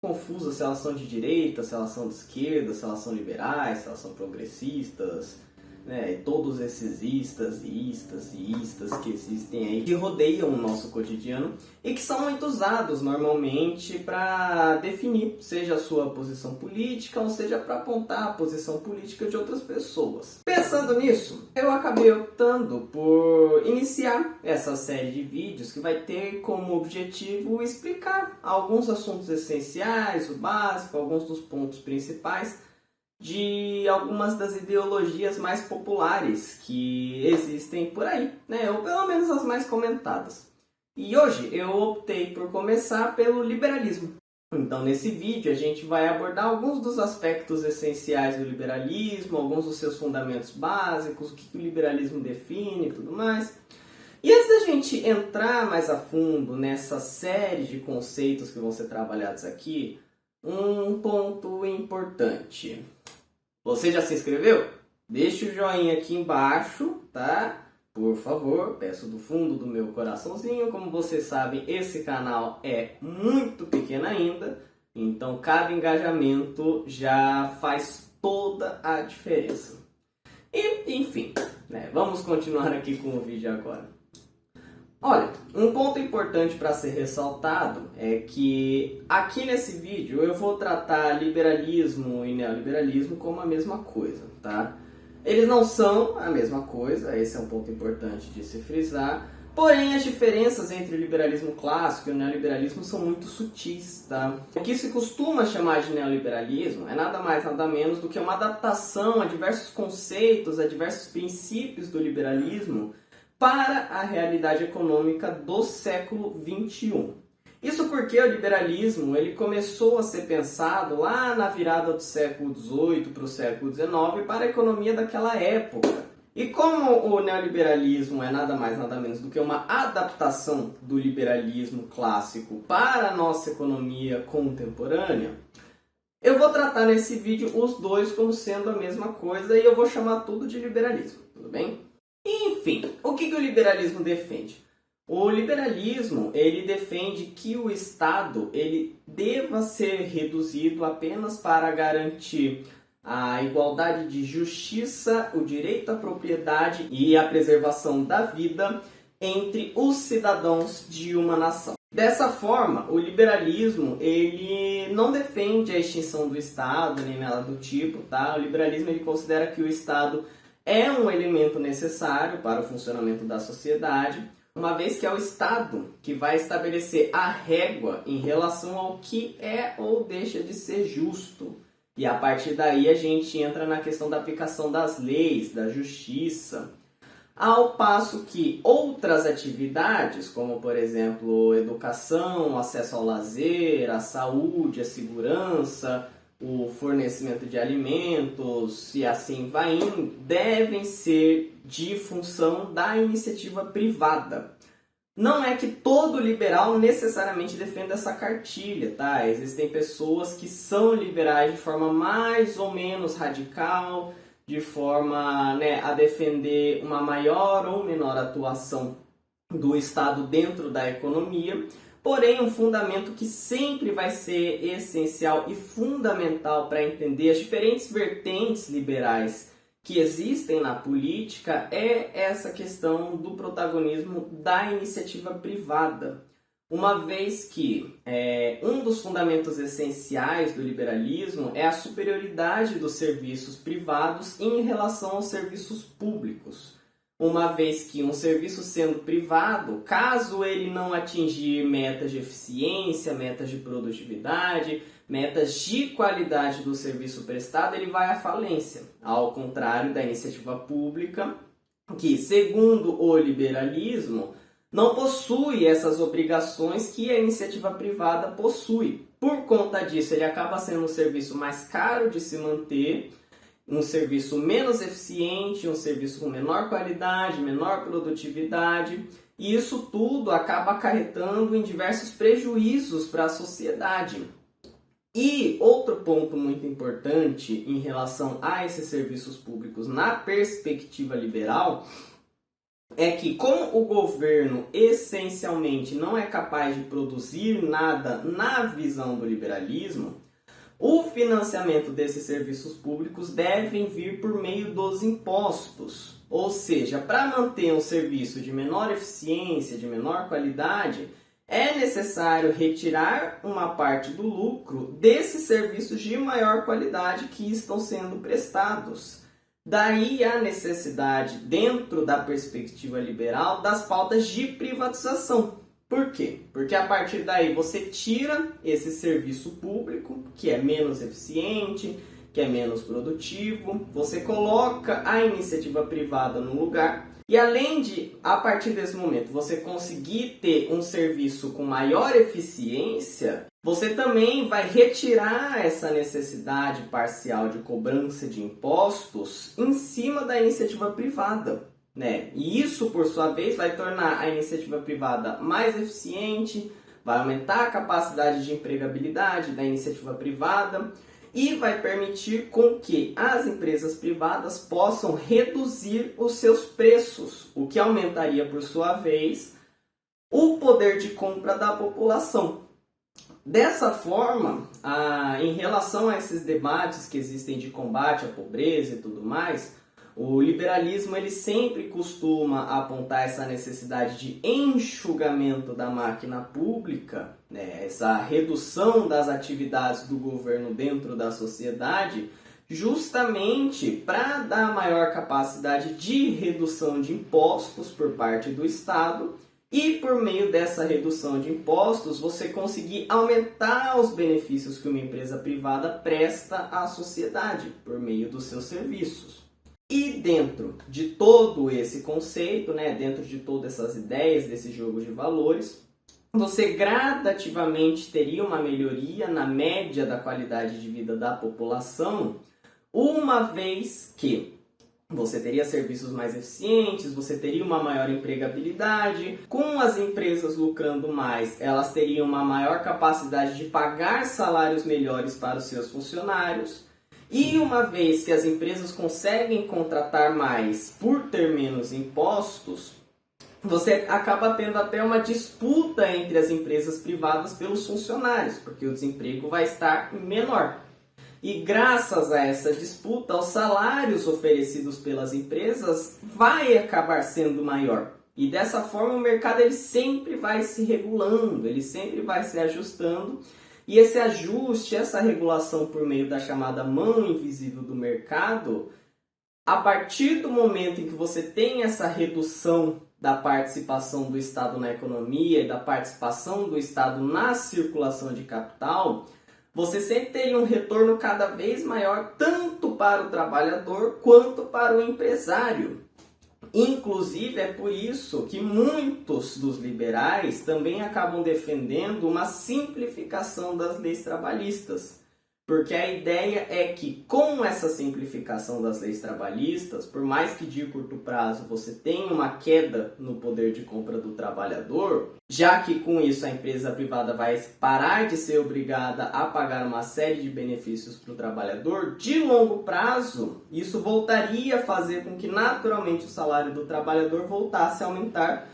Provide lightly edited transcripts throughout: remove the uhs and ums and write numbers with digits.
confusa se elas são de direita, se elas são de esquerda, se elas são liberais, se elas são progressistas, né? E todos esses istas que existem aí, que rodeiam o nosso cotidiano e que são muito usados normalmente para definir, seja a sua posição política ou seja para apontar a posição política de outras pessoas. Pensando nisso, eu acabei optando por iniciar essa série de vídeos que vai ter como objetivo explicar alguns assuntos essenciais, o básico, alguns dos pontos principais de algumas das ideologias mais populares que existem por aí, né? Ou pelo menos as mais comentadas. E hoje eu optei por começar pelo liberalismo. Então nesse vídeo a gente vai abordar alguns dos aspectos essenciais do liberalismo, alguns dos seus fundamentos básicos, o que o liberalismo define e tudo mais. E antes da gente entrar mais a fundo nessa série de conceitos que vão ser trabalhados aqui, um ponto importante. Você já se inscreveu? Deixa o joinha aqui embaixo, tá? Por favor, peço do fundo do meu coraçãozinho. Como vocês sabem, esse canal é muito pequeno ainda, então cada engajamento já faz toda a diferença. E, enfim, né? Vamos continuar aqui com o vídeo agora. Olha, um ponto importante para ser ressaltado é que aqui nesse vídeo eu vou tratar liberalismo e neoliberalismo como a mesma coisa, tá? Eles não são a mesma coisa, esse é um ponto importante de se frisar, porém as diferenças entre o liberalismo clássico e o neoliberalismo são muito sutis, tá? O que se costuma chamar de neoliberalismo é nada mais nada menos do que uma adaptação a diversos conceitos, a diversos princípios do liberalismo para a realidade econômica do século XXI. Isso porque o liberalismo ele começou a ser pensado lá na virada do século XVIII para o século XIX para a economia daquela época. E como o neoliberalismo é nada mais nada menos do que uma adaptação do liberalismo clássico para a nossa economia contemporânea, eu vou tratar nesse vídeo os dois como sendo a mesma coisa e eu vou chamar tudo de liberalismo, tudo bem? Enfim, o que o liberalismo defende? O liberalismo ele defende que o Estado ele deva ser reduzido apenas para garantir a igualdade de justiça, o direito à propriedade e a preservação da vida entre os cidadãos de uma nação. Dessa forma, o liberalismo ele não defende a extinção do Estado nem nada do tipo, tá? O liberalismo ele considera que o Estado é um elemento necessário para o funcionamento da sociedade, uma vez que é o Estado que vai estabelecer a régua em relação ao que é ou deixa de ser justo. E a partir daí a gente entra na questão da aplicação das leis, da justiça. Ao passo que outras atividades, como por exemplo educação, acesso ao lazer, a saúde, a segurança, o fornecimento de alimentos e assim vai indo, devem ser de função da iniciativa privada. Não é que todo liberal necessariamente defenda essa cartilha, tá? Existem pessoas que são liberais de forma mais ou menos radical, de forma, né, a defender uma maior ou menor atuação do Estado dentro da economia. Porém, um fundamento que sempre vai ser essencial e fundamental para entender as diferentes vertentes liberais que existem na política é essa questão do protagonismo da iniciativa privada. Uma vez que um dos fundamentos essenciais do liberalismo é a superioridade dos serviços privados em relação aos serviços públicos. Uma vez que um serviço sendo privado, caso ele não atingir metas de eficiência, metas de produtividade, metas de qualidade do serviço prestado, ele vai à falência. Ao contrário da iniciativa pública, que, segundo o liberalismo, não possui essas obrigações que a iniciativa privada possui. Por conta disso, ele acaba sendo um serviço mais caro de se manter, um serviço menos eficiente, um serviço com menor qualidade, menor produtividade, e isso tudo acaba acarretando em diversos prejuízos para a sociedade. E outro ponto muito importante em relação a esses serviços públicos na perspectiva liberal é que, como o governo essencialmente não é capaz de produzir nada na visão do liberalismo, o financiamento desses serviços públicos devem vir por meio dos impostos. Ou seja, para manter um serviço de menor eficiência, de menor qualidade, é necessário retirar uma parte do lucro desses serviços de maior qualidade que estão sendo prestados. Daí a necessidade, dentro da perspectiva liberal, das pautas de privatização. Por quê? Porque a partir daí você tira esse serviço público, que é menos eficiente, que é menos produtivo, você coloca a iniciativa privada no lugar. E além de, a partir desse momento, você conseguir ter um serviço com maior eficiência, você também vai retirar essa necessidade parcial de cobrança de impostos em cima da iniciativa privada, né? E isso, por sua vez, vai tornar a iniciativa privada mais eficiente, vai aumentar a capacidade de empregabilidade da iniciativa privada e vai permitir com que as empresas privadas possam reduzir os seus preços, o que aumentaria, por sua vez, o poder de compra da população. Dessa forma, em relação a esses debates que existem de combate à pobreza e tudo mais, o liberalismo ele sempre costuma apontar essa necessidade de enxugamento da máquina pública, né? Essa redução das atividades do governo dentro da sociedade, justamente para dar maior capacidade de redução de impostos por parte do Estado e por meio dessa redução de impostos você conseguir aumentar os benefícios que uma empresa privada presta à sociedade por meio dos seus serviços. E dentro de todo esse conceito, né, dentro de todas essas ideias desse jogo de valores, você gradativamente teria uma melhoria na média da qualidade de vida da população, uma vez que você teria serviços mais eficientes, você teria uma maior empregabilidade, com as empresas lucrando mais, elas teriam uma maior capacidade de pagar salários melhores para os seus funcionários. E uma vez que as empresas conseguem contratar mais por ter menos impostos, você acaba tendo até uma disputa entre as empresas privadas pelos funcionários, porque o desemprego vai estar menor. E graças a essa disputa, os salários oferecidos pelas empresas vai acabar sendo maior. E dessa forma o mercado ele sempre vai se regulando, ele sempre vai se ajustando. E esse ajuste, essa regulação por meio da chamada mão invisível do mercado, a partir do momento em que você tem essa redução da participação do Estado na economia e da participação do Estado na circulação de capital, você sempre teria um retorno cada vez maior, tanto para o trabalhador quanto para o empresário. Inclusive, é por isso que muitos dos liberais também acabam defendendo uma simplificação das leis trabalhistas. Porque a ideia é que, com essa simplificação das leis trabalhistas, por mais que de curto prazo você tenha uma queda no poder de compra do trabalhador, já que com isso a empresa privada vai parar de ser obrigada a pagar uma série de benefícios para o trabalhador, de longo prazo, isso voltaria a fazer com que naturalmente o salário do trabalhador voltasse a aumentar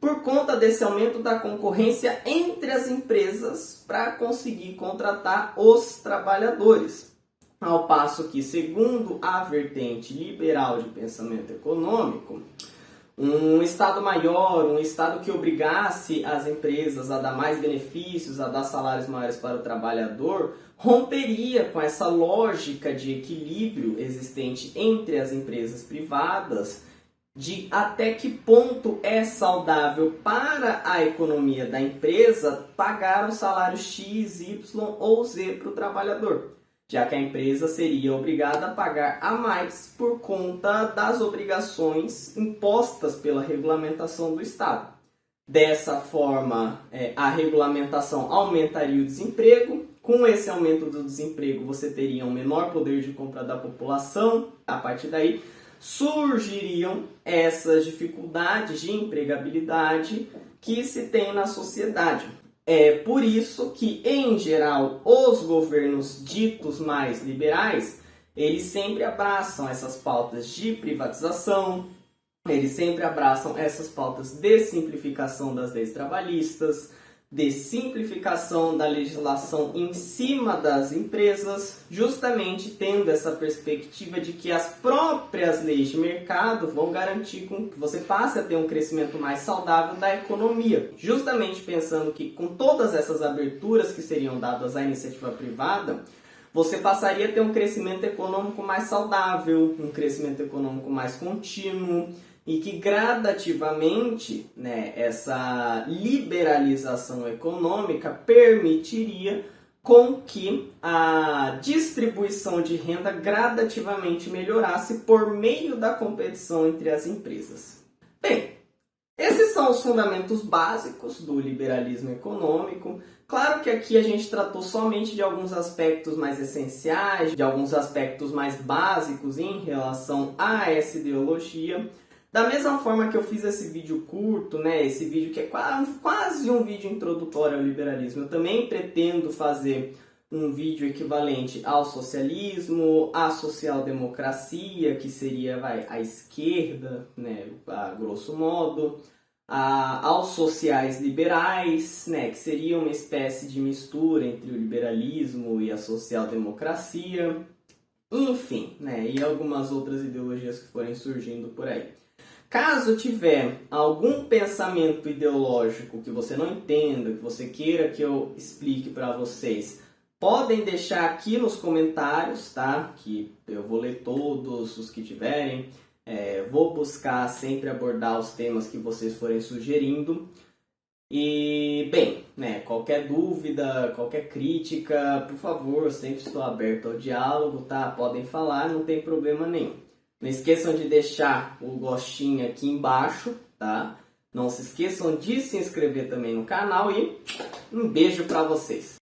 por conta desse aumento da concorrência entre as empresas para conseguir contratar os trabalhadores. Ao passo que, segundo a vertente liberal de pensamento econômico, um Estado maior, um Estado que obrigasse as empresas a dar mais benefícios, a dar salários maiores para o trabalhador, romperia com essa lógica de equilíbrio existente entre as empresas privadas, de até que ponto é saudável para a economia da empresa pagar um salário X, Y ou Z para o trabalhador, já que a empresa seria obrigada a pagar a mais por conta das obrigações impostas pela regulamentação do Estado. Dessa forma, a regulamentação aumentaria o desemprego. Com esse aumento do desemprego, você teria um menor poder de compra da população. A partir daí, surgiriam essas dificuldades de empregabilidade que se tem na sociedade. É por isso que, em geral, os governos ditos mais liberais, eles sempre abraçam essas pautas de privatização, eles sempre abraçam essas pautas de simplificação das leis trabalhistas, de simplificação da legislação em cima das empresas, justamente tendo essa perspectiva de que as próprias leis de mercado vão garantir que você passe a ter um crescimento mais saudável da economia. Justamente pensando que com todas essas aberturas que seriam dadas à iniciativa privada, você passaria a ter um crescimento econômico mais saudável, um crescimento econômico mais contínuo, e que gradativamente, né, essa liberalização econômica permitiria com que a distribuição de renda gradativamente melhorasse por meio da competição entre as empresas. Bem, esses são os fundamentos básicos do liberalismo econômico. Claro que aqui a gente tratou somente de alguns aspectos mais essenciais, de alguns aspectos mais básicos em relação a essa ideologia. Da mesma forma que eu fiz esse vídeo curto, né, esse vídeo que é quase um vídeo introdutório ao liberalismo, eu também pretendo fazer um vídeo equivalente ao socialismo, à social-democracia, que seria a esquerda, né, a grosso modo, aos sociais-liberais, né, que seria uma espécie de mistura entre o liberalismo e a social-democracia, enfim, né, e algumas outras ideologias que forem surgindo por aí. Caso tiver algum pensamento ideológico que você não entenda, que você queira que eu explique para vocês, podem deixar aqui nos comentários, tá? Que eu vou ler todos os que tiverem. Vou buscar sempre abordar os temas que vocês forem sugerindo. E, bem, né, qualquer dúvida, qualquer crítica, por favor, sempre estou aberto ao diálogo, tá? Podem falar, não tem problema nenhum. Não esqueçam de deixar o gostinho aqui embaixo, tá? Não se esqueçam de se inscrever também no canal e um beijo para vocês.